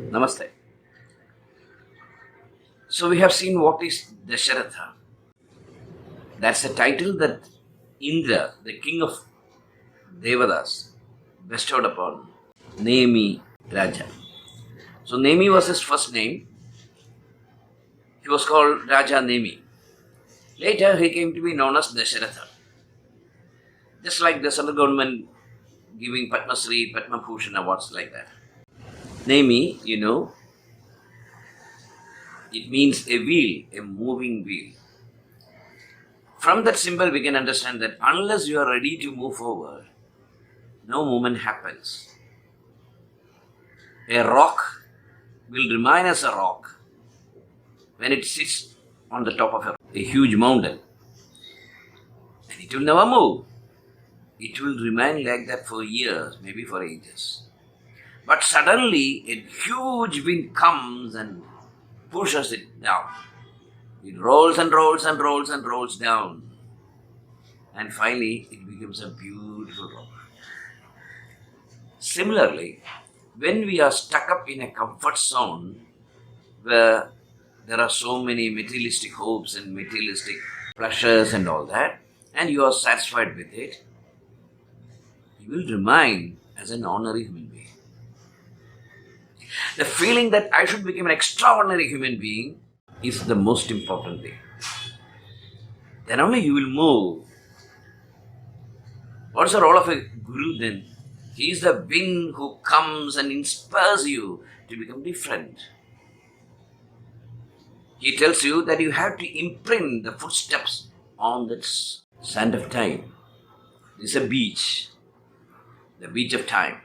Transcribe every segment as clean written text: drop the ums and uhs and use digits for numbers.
Namaste. So we have seen what is Dasharatha. That's the title that Indra, the king of Devadas, bestowed upon Nemi Raja. So Nemi was his first name. He was called Raja Nemi. Later he came to be known as Dasharatha. Just like the central government giving Padma Shri, Padma Bhushan awards like that. Nemi, it means a wheel, a moving wheel. From that symbol we can understand that unless you are ready to move forward, no movement happens. A rock will remain as a rock when it sits on the top of a huge mountain. And it will never move. It will remain like that for years, maybe for ages. But suddenly a huge wind comes and pushes it down. It rolls and rolls and rolls and rolls down. And finally, it becomes a beautiful rock. Similarly, when we are stuck up in a comfort zone where there are so many materialistic hopes and materialistic pleasures and all that, and you are satisfied with it, you will remain as an ordinary human being. The feeling that I should become an extraordinary human being is the most important thing. Then only you will move. What's the role of a guru then? He is the wind who comes and inspires you to become different. He tells you that you have to imprint the footsteps on that sand of time. This is a beach, the beach of time.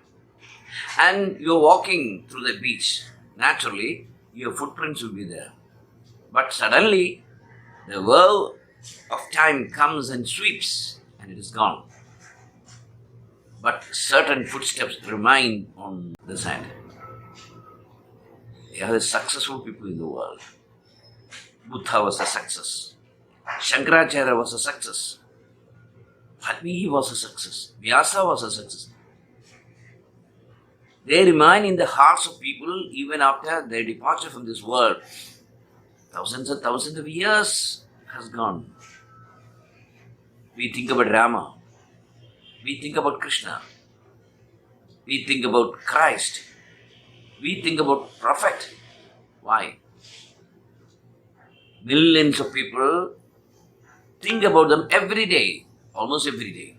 And you're walking through the beach. Naturally, your footprints will be there. But suddenly, the whirl of time comes and sweeps, and it is gone. But certain footsteps remain on the sand. They are the successful people in the world. Buddha was a success. Shankaracharya was a success. Valmiki was a success. Vyasa was a success. They remain in the hearts of people even after their departure from this world. Thousands and thousands of years has gone. We think about Rama. We think about Krishna. We think about Christ. We think about Prophet. Why? Millions of people think about them every day, almost every day.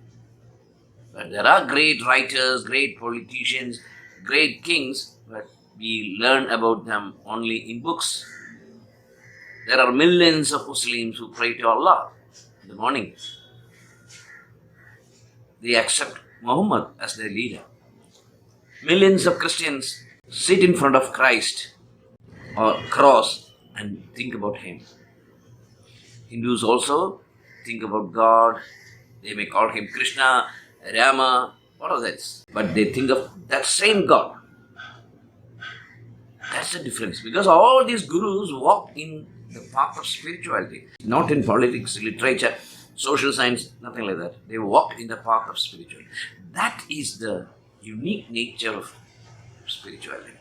But there are great writers, great politicians, great kings, but we learn about them only in books. There are millions of Muslims who pray to Allah in the morning. They accept Muhammad as their leader. Millions of Christians sit in front of Christ or cross and think about him. Hindus also think about God. They may call him Krishna, Rama, what are that? But they think of that same God. That's the difference. Because all these gurus walk in the path of spirituality. Not in politics, literature, social science, nothing like that. They walk in the path of spirituality. That is the unique nature of spirituality.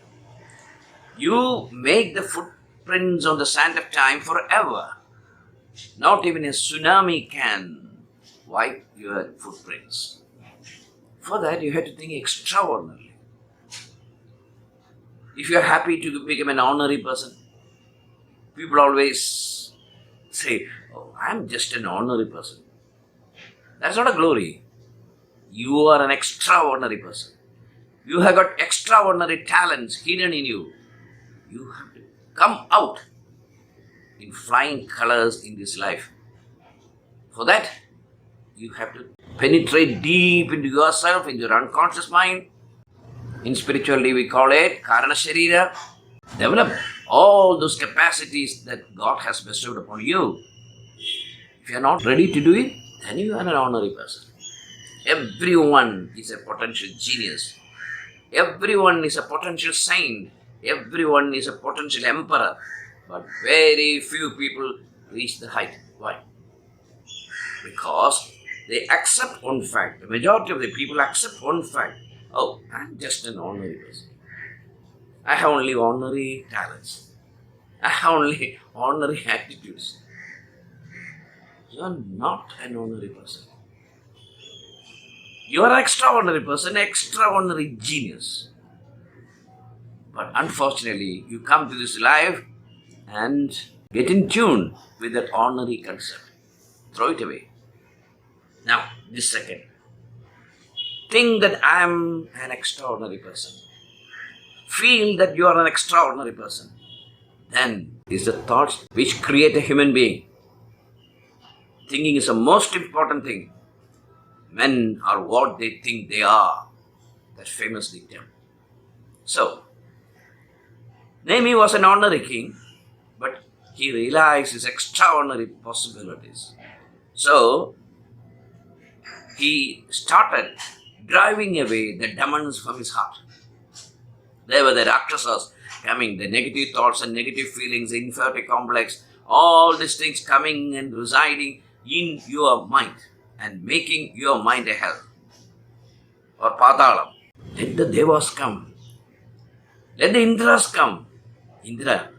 You make the footprints on the sand of time forever. Not even a tsunami can wipe your footprints. For that, you have to think extraordinarily. If you are happy to become an ordinary person, people always say, "Oh, I'm just an ordinary person." That's not a glory. You are an extraordinary person. You have got extraordinary talents hidden in you. You have to come out in flying colors in this life. For that, you have to penetrate deep into yourself, into your unconscious mind. In spirituality, we call it Karana Sharira. Develop all those capacities that God has bestowed upon you. If you are not ready to do it, then you are an ordinary person. Everyone is a potential genius. Everyone is a potential saint. Everyone is a potential emperor. But very few people reach the height. Why? Because they accept one fact. The majority of the people accept one fact. Oh, I'm just an ordinary person. I have only ordinary talents. I have only ordinary attitudes. You are not an ordinary person. You are an extraordinary person, extraordinary genius. But unfortunately, you come to this life and get in tune with that ordinary concept. Throw it away. Now, this second. Think that I am an extraordinary person. Feel that you are an extraordinary person. Then is the thoughts which create a human being. Thinking is the most important thing. Men are what they think they are. That famous dictum. So, Nehemi was an ordinary king, but he realized his extraordinary possibilities. So, he started driving away the demons from his heart. There were the Rakshasas coming, the negative thoughts and negative feelings, the inferiority complex, all these things coming and residing in your mind and making your mind a hell or patalam. Let the devas come. Let the Indras come. Indra,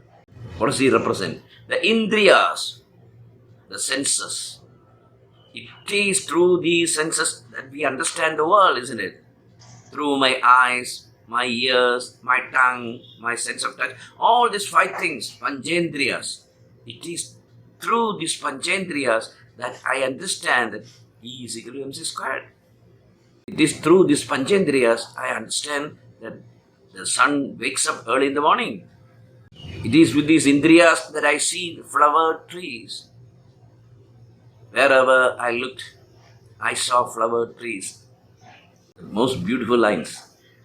what does he represent? The Indriyas, the senses. It is through these senses that we understand the world, isn't it? Through my eyes, my ears, my tongue, my sense of touch, all these 5 things, Panchendriyas. It is through these Panchendriyas that I understand that E is equal to MC squared. It is through these Panchendriyas I understand that the sun wakes up early in the morning. It is with these Indriyas that I see the flowered trees. Wherever I looked, I saw flowered trees. The most beautiful lines.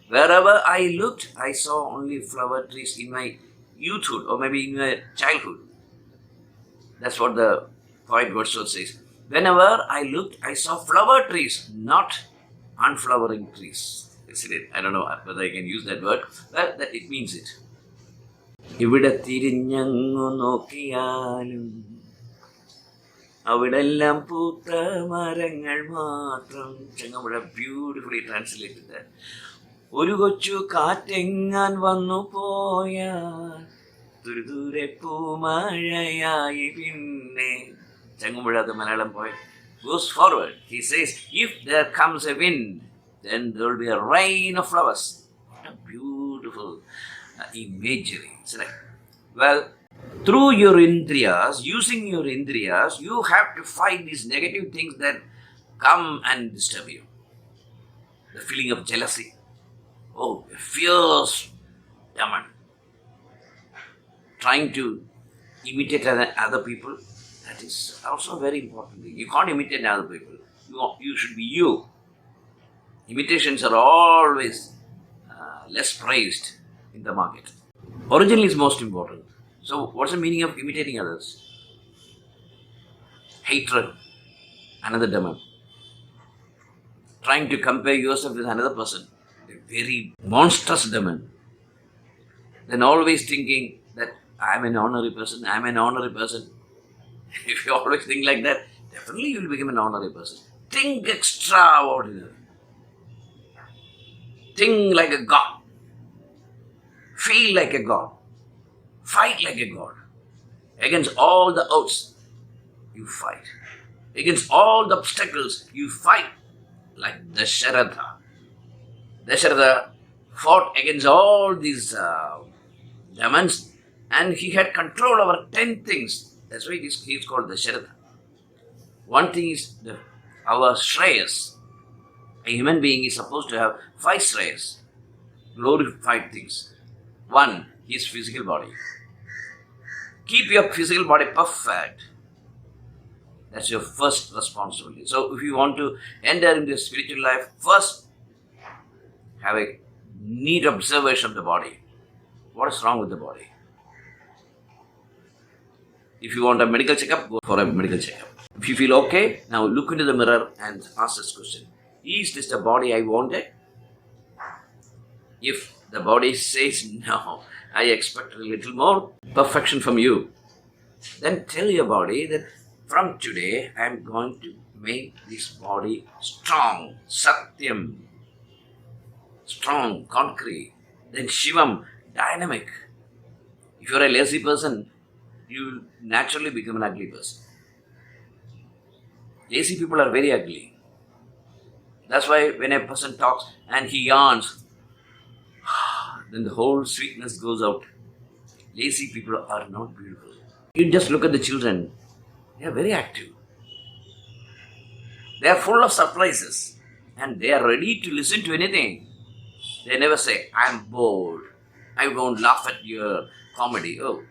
Wherever I looked, I saw only flowered trees in my youthhood or maybe in my childhood. That's what the poet Wordsworth says. Whenever I looked, I saw flowered trees, not unflowering trees. Isn't it? I don't know whether I can use that word, but that it means it. ഇവിടെ തിരിഞ്ഞങ്ങു നോക്കിയാലും അവിടെല്ലാം പൂത്ത മരങ്ങൾ മാത്രം. Changampuzha beautifully translated that. ഒരു കൊച്ചു കാറ്റെങ്ങാൻ വന്നു പോയാൽ ദൂരെ പൂമഴയായി പിന്നെ. Changampuzha, the Malayalam poet, goes forward. He says, if there comes a wind, then there will be a rain of flowers. What a beautiful imagery. Well, through your indriyas, using your indriyas, you have to fight these negative things that come and disturb you. The feeling of jealousy. Oh, a fierce demon. Trying to imitate other people. That is also a very important thing. You can't imitate other people. You should be you. Imitations are always less praised in the market. Original is most important. So, what's the meaning of imitating others? Hatred, another demon. Trying to compare yourself with another person, a very monstrous demon. Then always thinking that I'm an honorary person, I'm an honorary person. If you always think like that, definitely you will become an honorary person. Think extraordinary. Think like a god. Feel like a god. Fight like a god. Against all the odds, you fight. Against all the obstacles, you fight like Dasharatha. Dasharatha fought against all these demons and he had control over 10 things. That's why he is called Dasharatha. One thing is our Shreyas. A human being is supposed to have 5 Shreyas, glorified things. 1, his physical body. Keep your physical body perfect. That's your first responsibility. So if you want to enter into a spiritual life, first have a neat observation of the body. What is wrong with the body? If you want a medical checkup, go for a medical checkup. If you feel okay, now look into the mirror and ask this question. Is this the body I wanted? If the body says no, I expect a little more perfection from you, then tell your body that from today I am going to make this body strong, satyam, strong, concrete. Then Shivam dynamic. If you're a lazy person, you naturally become an ugly person. Lazy people are very ugly. That's why when a person talks and he yawns, then the whole sweetness goes out. Lazy people are not beautiful. You just look at the children, they are very active. They are full of surprises and they are ready to listen to anything. They never say, I'm bored. I won't laugh at your comedy. Oh,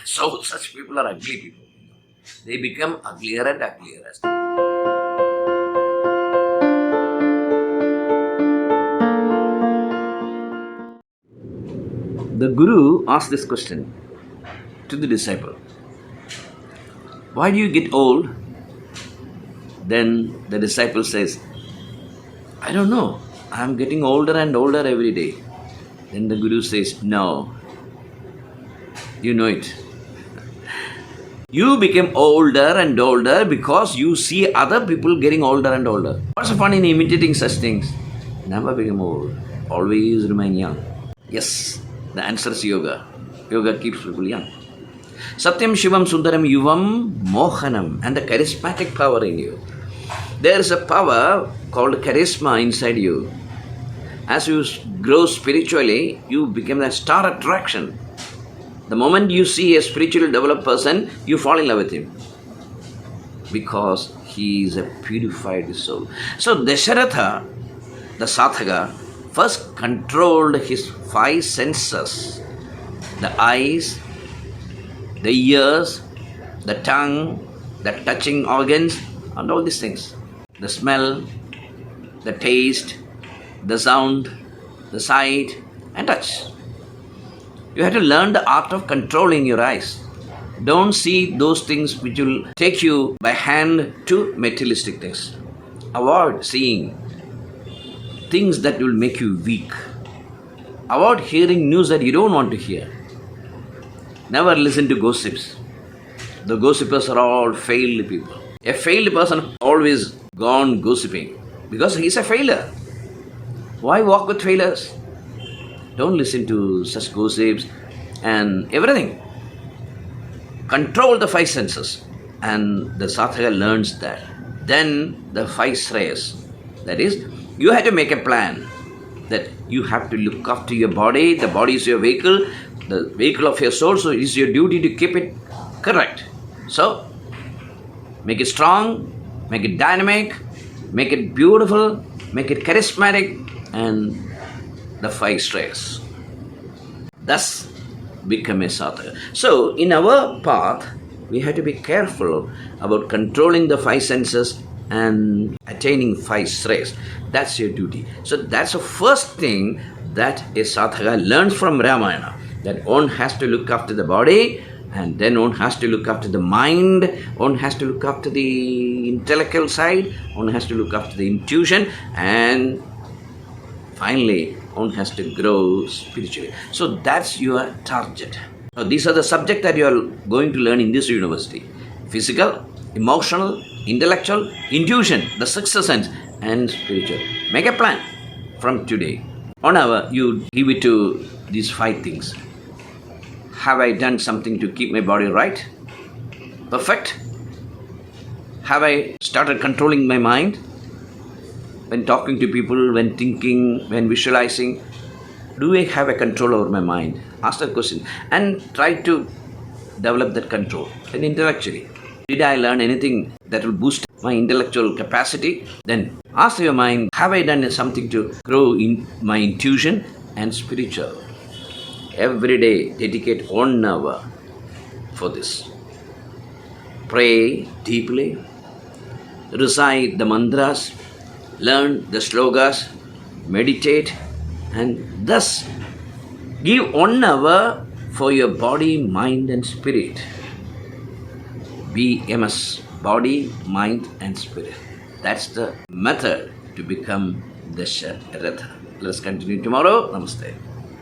so such people are ugly people. They become uglier and uglier. The Guru asked this question to the disciple. Why do you get old? Then the disciple says, I don't know. I'm getting older and older every day. Then the Guru says, no. You know it. You became older and older because you see other people getting older and older. What's the fun in imitating such things? Never become old. Always remain young. Yes, the answer is yoga. Yoga keeps people young. Satyam Shivam Sundaram Yuvam Mohanam, and the charismatic power in you. There is a power called charisma inside you. As you grow spiritually, you become a star attraction. The moment you see a spiritually developed person, you fall in love with him. Because he is a purified soul. So Dasharatha, the Sathaka, first controlled his 5 senses. The eyes, the ears, the tongue, the touching organs, and all these things. The smell, the taste, the sound, the sight, and touch. You have to learn the art of controlling your eyes. Don't see those things which will take you by hand to materialistic things. Avoid seeing things that will make you weak. Avoid hearing news that you don't want to hear. Never listen to gossips. The gossipers are all failed people. A failed person always gone gossiping because he is a failure. Why walk with failures? Don't listen to such gossips and everything. Control the 5 senses. And the Sathaka learns that. Then the 5 Shreyas. That is, you have to make a plan that you have to look after your body. The body is your vehicle, the vehicle of your soul. So it is your duty to keep it correct. So, make it strong, make it dynamic, make it beautiful, make it charismatic, and the 5 Shreyas. Thus, become a Sathaka. So, in our path, we have to be careful about controlling the 5 senses and attaining 5 Shreyas. That's your duty. So, that's the first thing that a Sathaka learns from Ramayana. That one has to look after the body, and then one has to look after the mind, one has to look after the intellectual side, one has to look after the intuition, and finally, one has to grow spiritually. So that's your target. Now, these are the subjects that you are going to learn in this university. Physical, emotional, intellectual, intuition, the 6th sense, and spiritual. Make a plan from today. On hour, you give it to these 5 things. Have I done something to keep my body right? Perfect. Have I started controlling my mind? When talking to people, when thinking, when visualizing, do I have a control over my mind? Ask that question and try to develop that control. And intellectually, did I learn anything that will boost my intellectual capacity? Then ask your mind, have I done something to grow in my intuition and spiritual? Every day, dedicate 1 hour for this. Pray deeply, recite the mantras, learn the slogas, meditate, and thus give 1 hour for your body, mind, and spirit. BMS, body, mind, and spirit. That's the method to become Dasharatha. Let's continue tomorrow. Namaste.